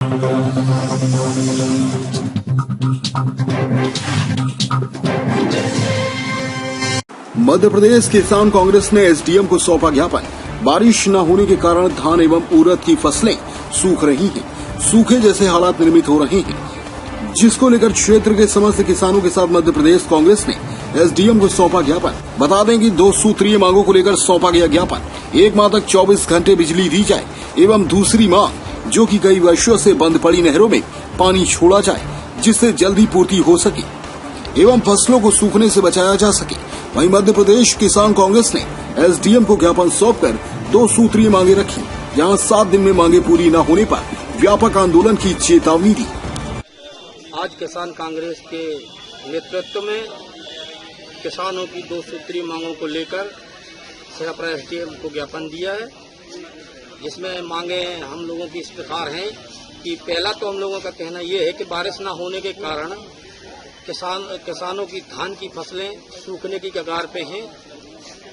मध्य प्रदेश किसान कांग्रेस ने एसडीएम को सौंपा ज्ञापन। बारिश न होने के कारण धान एवं उड़द की फसलें सूख रही हैं। सूखे जैसे हालात निर्मित हो रहे हैं, जिसको लेकर क्षेत्र के समस्त किसानों के साथ मध्य प्रदेश कांग्रेस ने एसडीएम को सौंपा ज्ञापन। बता दें कि 2 सूत्रीय मांगों को लेकर सौंपा गया ज्ञापन। एक माह तक 24 घंटे बिजली दी जाए एवं दूसरी मांग जो कि कई वर्षों से बंद पड़ी नहरों में पानी छोड़ा जाए, जिससे जल्दी पूर्ति हो सके एवं फसलों को सूखने से बचाया जा सके। वहीं मध्य प्रदेश किसान कांग्रेस ने एसडीएम को ज्ञापन सौंपकर 2 सूत्रीय मांगे रखी, जहां 7 दिन में मांगे पूरी न होने पर व्यापक आंदोलन की चेतावनी दी। आज किसान कांग्रेस के नेतृत्व में किसानों की 2 सूत्रीय मांगों को लेकर सेहरा एसडीएम को ज्ञापन दिया है, जिसमें मांगे हम लोगों की इस प्रकार हैं कि पहला तो हम लोगों का कहना यह है कि बारिश न होने के कारण किसानों की धान की फसलें सूखने की कगार पे हैं।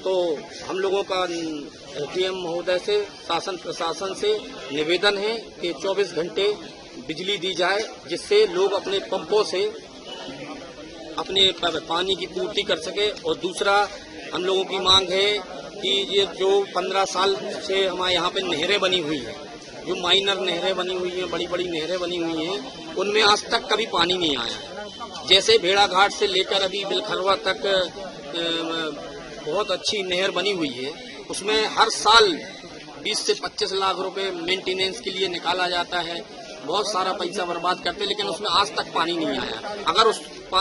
तो हम लोगों का एसडीएम महोदय से, शासन प्रशासन से निवेदन है कि 24 घंटे बिजली दी जाए, जिससे लोग अपने पंपों से अपने पानी की पूर्ति कर सके। और दूसरा हम लोगों की मांग है कि ये जो 15 साल से हमारे यहाँ पे नहरें बनी हुई है, जो माइनर नहरें बनी हुई हैं, बड़ी बड़ी नहरें बनी हुई हैं, उनमें आज तक कभी पानी नहीं आया। जैसे भेड़ाघाट से लेकर अभी बिलखरवा तक बहुत अच्छी नहर बनी हुई है, उसमें हर साल 20 से 25 लाख रुपए मेंटेनेंस के लिए निकाला जाता है। बहुत सारा पैसा बर्बाद करते, लेकिन उसमें आज तक पानी नहीं आया। अगर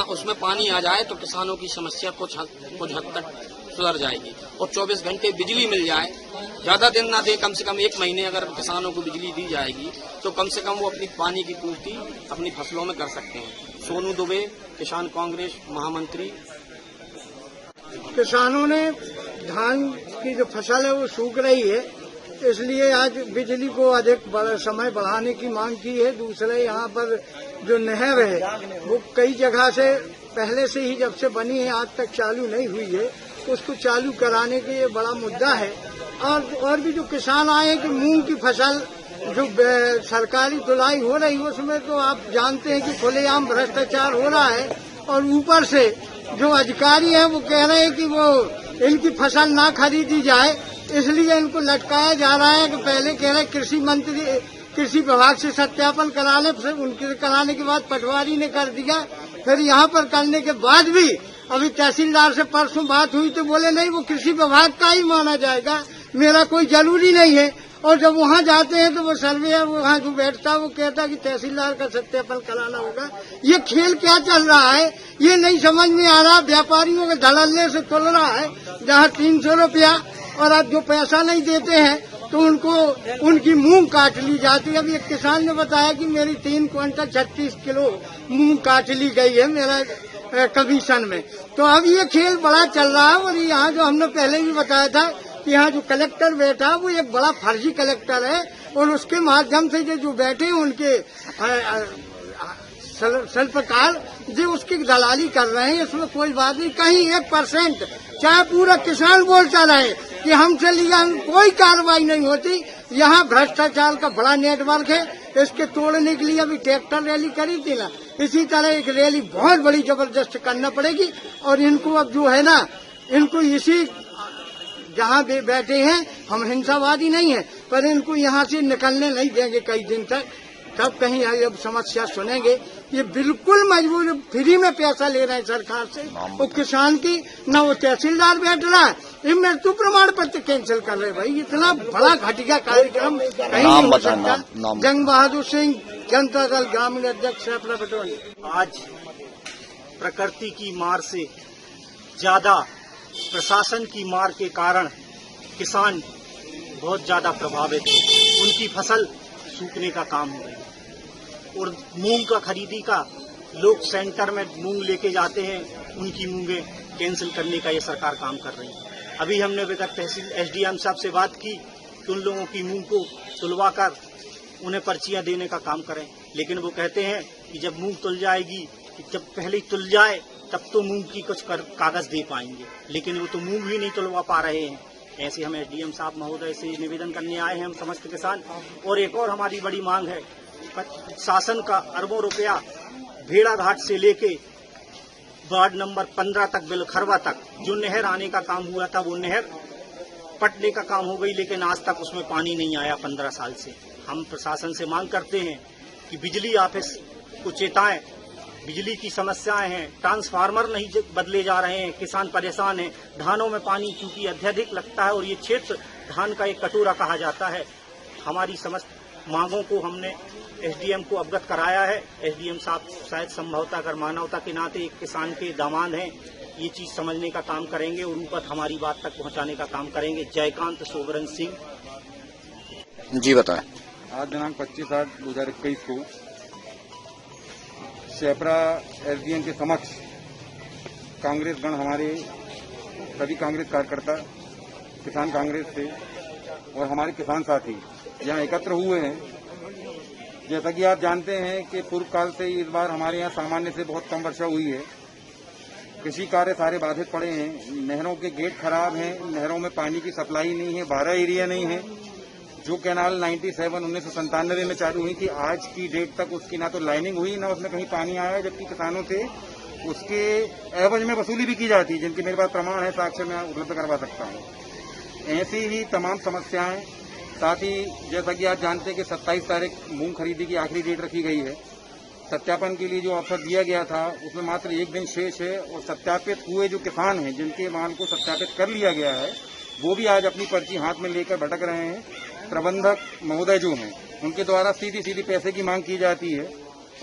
उसमें पानी आ जाए तो किसानों की समस्या कुछ हद तक सुधर जाएगी और 24 घंटे बिजली मिल जाए। ज्यादा दिन ना दे, कम से कम 1 महीने अगर किसानों को बिजली दी जाएगी तो कम से कम वो अपनी पानी की पूर्ति अपनी फसलों में कर सकते हैं। सोनू दुबे, किसान कांग्रेस महामंत्री। किसानों ने धान की जो फसल है वो सूख रही है, इसलिए आज बिजली को अधिक समय बढ़ाने की मांग की है। दूसरे यहाँ पर जो नहर है वो कई जगह से पहले से ही जब से बनी है आज तक चालू नहीं हुई है, उसको चालू कराने के लिए बड़ा मुद्दा है। और भी जो किसान आए हैं कि मूंग की फसल जो सरकारी तुलाई हो रही है उसमें तो आप जानते हैं कि खुलेआम भ्रष्टाचार हो रहा है, और ऊपर से जो अधिकारी हैं वो कह रहे हैं कि वो इनकी फसल ना खरीदी जाए, इसलिए इनको लटकाया जा रहा है। कि पहले कह रहे कृषि मंत्री कृषि विभाग से सत्यापन कराने, फिर उनके कराने के बाद पटवारी ने कर दिया, फिर यहाँ पर करने के बाद भी अभी तहसीलदार से परसों बात हुई तो बोले नहीं वो कृषि विभाग का ही माना जाएगा, मेरा कोई जरूरी नहीं है। और जब वहाँ जाते हैं तो वो सर्वेयर वहाँ जो बैठता है वो कहता है कि तहसीलदार का सत्यापन कराना होगा। ये खेल क्या चल रहा है ये नहीं समझ में आ रहा। व्यापारियों के धड़ल्ले से तुल रहा है, जहाँ 300 रुपया और आप जो पैसा नहीं देते हैं तो उनको उनकी मूंग काट ली जाती है। अभी एक किसान ने बताया कि मेरी 3 क्विंटल 36 किलो मूंग काट ली गई है मेरा कमीशन में। तो अब ये खेल बड़ा चल रहा है। और यहाँ जो हमने पहले भी बताया था कि यहाँ जो कलेक्टर बैठा वो एक बड़ा फर्जी कलेक्टर है, और उसके माध्यम से जो बैठे हैं उनके शिल्पकार जो उसकी दलाली कर रहे हैं, इसमें कोई बात नहीं। कहीं 1% चाहे पूरा किसान बोलता रहे कि हमसे लिया, कोई कार्रवाई नहीं होती। यहाँ भ्रष्टाचार का बड़ा नेटवर्क है, इसके तोड़ने के लिए अभी ट्रैक्टर रैली करी थी ना, इसी तरह एक रैली बहुत बड़ी जबरदस्त करना पड़ेगी। और इनको अब जो है ना, इनको इसी जहाँ बैठे हैं, हम हिंसावादी नहीं है, पर इनको यहाँ से निकलने नहीं देंगे कई दिन तक, तब कहीं अब समस्या सुनेंगे। ये बिल्कुल मजबूर, फ्री में पैसा ले रहे हैं सरकार से, वो किसान की न वो तहसीलदार बैठ रहा है, ये मृत्यु प्रमाण पत्र कैंसिल कर रहे। भाई इतना बड़ा घटिया कार्यक्रम कहीं नहीं हो सकता। जंग बहादुर सिंह, जनता दल ग्रामीण अध्यक्ष सेहरा बटोली। आज प्रकृति की मार से ज्यादा प्रशासन की मार के कारण किसान बहुत ज्यादा प्रभावित है। उनकी फसल सूखने का काम हो रही है, और मूंग का खरीदी का लोग सेंटर में मूंग लेके जाते हैं, उनकी मूंगें कैंसिल करने का ये सरकार काम कर रही है। अभी हमने विगत तहसील एसडीएम साहब से बात की कि उन लोगों की मूंग को तुलवा कर उन्हें पर्चियां देने का काम करें, लेकिन वो कहते हैं कि जब मूंग तुल जाएगी, जब पहले ही तुल जाए तब तो मूंग की कुछ कागज दे पाएंगे, लेकिन वो तो मूंग ही नहीं तुलवा पा रहे हैं। ऐसे हम एसडीएम साहब महोदय से निवेदन करने आए हैं हम समस्त किसान। और एक और हमारी बड़ी मांग है शासन का अरबों रुपया भेड़ाघाट से लेके वार्ड नंबर 15 तक बिलखरवा तक जो नहर आने का काम हुआ था वो नहर पटने का काम हो गई, लेकिन आज तक उसमें पानी नहीं आया 15 साल से। हम प्रशासन से मांग करते हैं कि बिजली ऑफिस को चेताएं, बिजली की समस्याएं हैं, ट्रांसफार्मर नहीं बदले जा रहे हैं, किसान परेशान हैं, धानों में पानी क्योंकि अत्यधिक लगता है और ये क्षेत्र धान का एक कटोरा कहा जाता है। हमारी समस्त मांगों को हमने एसडीएम को अवगत कराया है। एसडीएम साहब शायद संभवतः अगर मानवता के नाते एक किसान के दामाद हैं, ये चीज समझने का काम करेंगे और ऊपर हमारी बात तक पहुंचाने का काम करेंगे। जयकांत सोबरन सिंह जी बताएं। आज दिनांक 25/8/2021 को शेपरा एसडीएम के समक्ष कांग्रेस गण, हमारे सभी कांग्रेस कार्यकर्ता किसान कांग्रेस से और हमारे किसान साथी यहाँ एकत्र हुए हैं। जैसा कि आप जानते हैं कि पूर्व काल से इस बार हमारे यहाँ सामान्य से बहुत कम वर्षा हुई है। कृषि कार्य सारे बाधित पड़े हैं, नहरों के गेट खराब हैं, नहरों में पानी की सप्लाई नहीं है, 12 एरिया नहीं है। जो कैनाल 1997 में चालू हुई थी, आज की डेट तक उसकी ना तो लाइनिंग हुई ना उसमें कहीं पानी आया, जबकि किसानों से उसके एवज में वसूली भी की जाती है, जिनके मेरे पास प्रमाण है, साक्ष्य मैं उपलब्ध करवा सकता हूँ। ऐसी ही तमाम समस्याएं। साथ ही जैसा कि आप जानते हैं कि 27 तारीख मूंग खरीदी की आखिरी डेट रखी गई है। सत्यापन के लिए जो अवसर दिया गया था उसमें मात्र एक दिन शेष है और सत्यापित हुए जो किसान हैं, जिनके माल को सत्यापित कर लिया गया है, वो भी आज अपनी पर्ची हाथ में लेकर भटक रहे हैं। प्रबंधक महोदय जो हैं उनके द्वारा सीधी सीधी पैसे की मांग की जाती है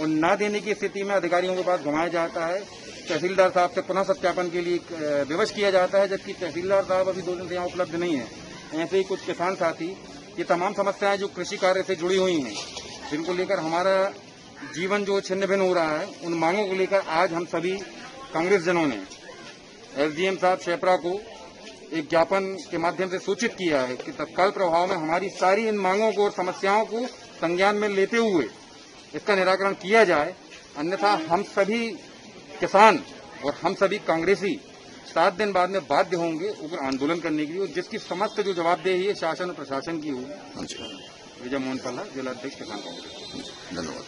और न देने की स्थिति में अधिकारियों के पास घुमाया जाता है। तहसीलदार साहब से पुनः सत्यापन के लिए विवश किया जाता है, जबकि तहसीलदार साहब अभी 2 दिन से यहाँ उपलब्ध नहीं है। ऐसे ही कुछ किसान साथी, ये तमाम समस्याएं जो कृषि कार्य से जुड़ी हुई हैं, जिनको लेकर हमारा जीवन जो छिन्न भिन्न हो रहा है, उन मांगों को लेकर आज हम सभी कांग्रेस जनों ने एसडीएम साहब शेपरा को एक ज्ञापन के माध्यम से सूचित किया है कि तत्काल प्रभाव में हमारी सारी इन मांगों को और समस्याओं को संज्ञान में लेते हुए इसका निराकरण किया जाए। अन्यथा हम सभी किसान और हम सभी कांग्रेसी 7 दिन बाद में बाध्य होंगे उग्र आंदोलन करने के लिए, और जिसकी समस्त जो जवाबदेही है शासन और प्रशासन की होगी। विजय मोहन पल्ला, जिलाध्यक्ष किसान कांग्रेस। धन्यवाद।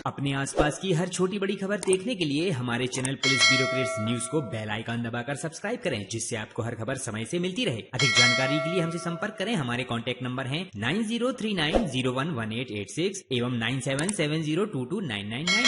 अपने आसपास की हर छोटी बड़ी खबर देखने के लिए हमारे चैनल पुलिस ब्यूरोक्रेट्स न्यूज को बेल आइकन दबाकर सब्सक्राइब करें, जिससे आपको हर खबर समय से मिलती रहे। अधिक जानकारी के लिए हमसे संपर्क करें। हमारे कॉन्टैक्ट नंबर हैं 9039011886 एवं 9770229999।